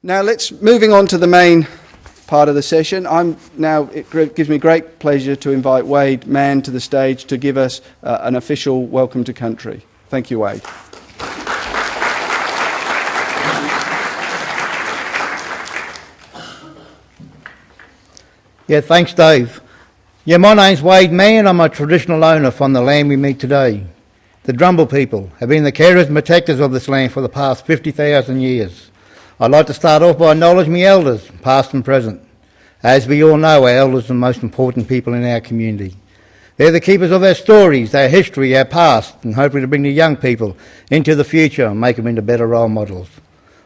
Now moving on to the main part of the session. It gives me great pleasure to invite Wade Mann to the stage to give us an official welcome to country. Thank you, Wade. Yeah, thanks, Dave. Yeah, my name's Wade Mann. I'm a traditional owner from the land we meet today. The Drumble people have been the carers and protectors of this land for the past 50,000 years. I'd like to start off by acknowledging my elders, past and present. As we all know, our elders are the most important people in our community. They're the keepers of our stories, our history, our past, and hopefully to bring the young people into the future and make them into better role models.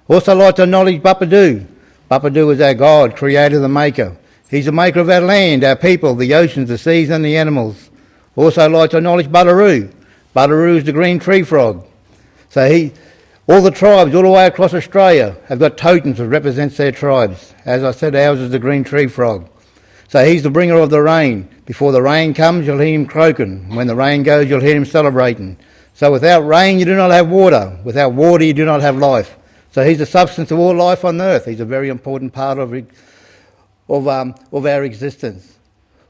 Also, I'd like to acknowledge Bapadu. Bapadu is our God, creator, the maker. He's the maker of our land, our people, the oceans, the seas and the animals. Also I'd like to acknowledge Budaroo. Budaroo is the green tree frog. All the tribes all the way across Australia have got totems that represents their tribes. As I said, ours is the green tree frog. So he's the bringer of the rain. Before the rain comes, you'll hear him croaking. When the rain goes, you'll hear him celebrating. So without rain, you do not have water. Without water, you do not have life. So he's the substance of all life on earth. He's a very important part of our existence.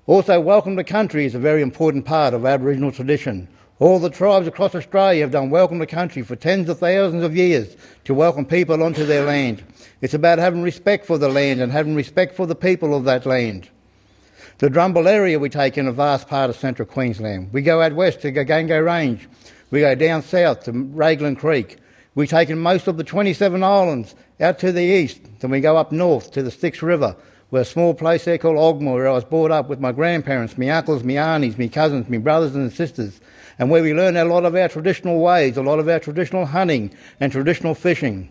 Also, welcome to country is a very important part of Aboriginal tradition. All the tribes across Australia have done welcome to country for tens of thousands of years to welcome people onto their land. It's about having respect for the land and having respect for the people of that land. The Drumble area we take in a vast part of central Queensland. We go out west to Gagango Range. We go down south to Raglan Creek. We take in most of the 27 islands out to the east. Then we go up north to the Styx River. We're a small place there called Ogmore, where I was brought up with my grandparents, my uncles, my aunties, my cousins, my brothers and sisters, and where we learn a lot of our traditional ways, a lot of our traditional hunting and traditional fishing.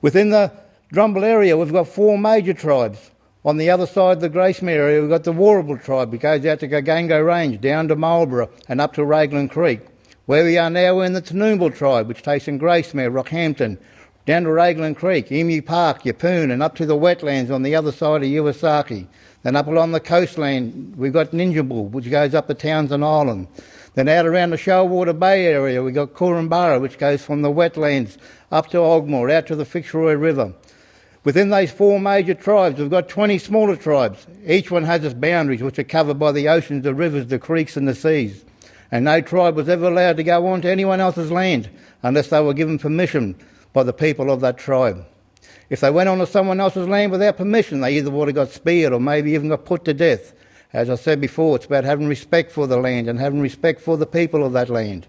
Within the Drumble area, we've got 4 major tribes. On the other side of the Gracemere area, we've got the Warrable tribe, which goes out to Gagango Range, down to Marlborough and up to Raglan Creek. Where we are now, we're in the Toonoonbal tribe, which takes in Gracemere, Rockhampton, down to Raglan Creek, Emu Park, Yeppoon, and up to the wetlands on the other side of Iwasaki. Then up along the coastline, we've got Ninjabul, which goes up to Townsend Island. Then out around the Shoalwater Bay area, we've got Cooranburra, which goes from the wetlands up to Ogmore, out to the Fitzroy River. Within those 4 major tribes, we've got 20 smaller tribes. Each one has its boundaries, which are covered by the oceans, the rivers, the creeks and the seas. And no tribe was ever allowed to go on to anyone else's land unless they were given permission by the people of that tribe. If they went on to someone else's land without permission, they either would have got speared or maybe even got put to death. As I said before, it's about having respect for the land and having respect for the people of that land.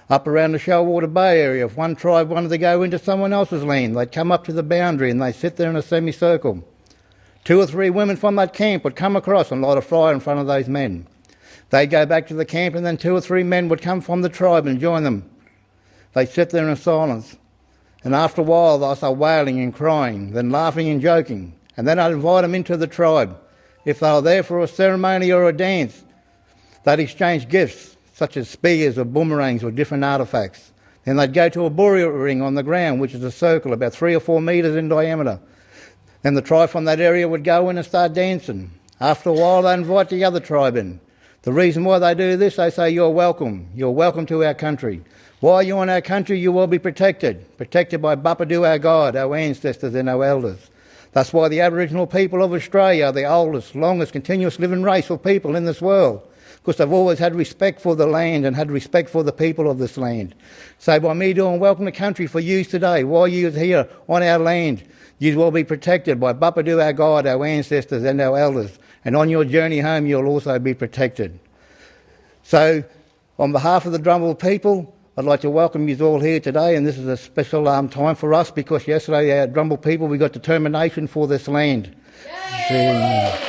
Up around the Shoalwater Bay area, if one tribe wanted to go into someone else's land, they'd come up to the boundary and they'd sit there in a semicircle. 2 or 3 women from that camp would come across and light a fire in front of those men. They'd go back to the camp and then 2 or 3 men would come from the tribe and join them. They'd sit there in silence. And after a while, they'll start wailing and crying, then laughing and joking. And then I'd invite them into the tribe. If they were there for a ceremony or a dance, they'd exchange gifts, such as spears or boomerangs or different artefacts. Then they'd go to a burial ring on the ground, which is a circle about 3 or 4 metres in diameter. Then the tribe from that area would go in and start dancing. After a while, they'd invite the other tribe in. The reason why they do this, they say, you're welcome to our country. While you're in our country, you will be protected by Bapadu, our God, our ancestors and our elders. That's why the Aboriginal people of Australia are the oldest, longest, continuous living race of people in this world, because they've always had respect for the land and had respect for the people of this land. So by me doing welcome to country for you today, while you're here on our land, you will be protected by Bapadu, our God, our ancestors and our elders. And on your journey home, you'll also be protected. So on behalf of the Drumble people, I'd like to welcome you all here today, and this is a special time for us because yesterday our Drumble people, we got determination for this land. Yay!